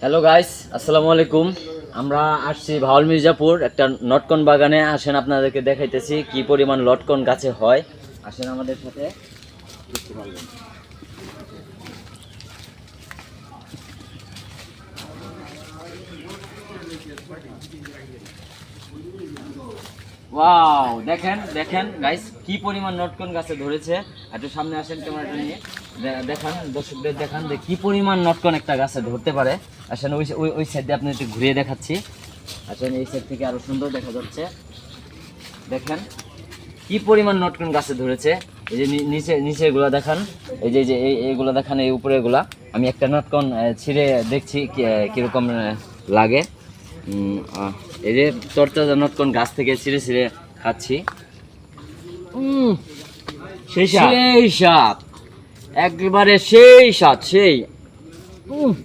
Hello guys, আসসালামু আলাইকুম। আমরা আসছি ভাওয়াল মির্জাপুর একটা লটকন বাগানে। আসেন আপনাদেরকে দেখাইতেছি কি পরিমাণ লটকন গাছে হয়। আসেন আমাদের সাথে দেখতে পারবেন। ওয়াও, দেখেন দেখেন গাইস কি পরিমাণ লটকন গাছে ধরেছে। একটু সামনে আসেন ক্যামেরাটা নিয়ে দেখান, দর্শকদের দেখান যে কি পরিমাণ লটকন একটা গাছে ধরতে পারে। আসেন ওই ওই ওই সাইডে আপনি একটু ঘুরিয়ে দেখাচ্ছি। আসেন এই সাইড থেকে আরো সুন্দর দেখা যাচ্ছে। দেখেন কি পরিমাণ লটকন গাছে ধরেছে। এই যে নিচে নিচে গুলা দেখান, এই যে এইগুলা দেখান, এই উপরে গুলা। আমি একটা লটকন ছিঁড়ে দেখছি কিরকম লাগে। এই যে তরতাজা লটকন গাছ থেকে ছিঁড়ে ছিঁড়ে খাচ্ছি। সেই স্বাদ, সেই স্বাদ, একবারে সেই স্বাদ, সেই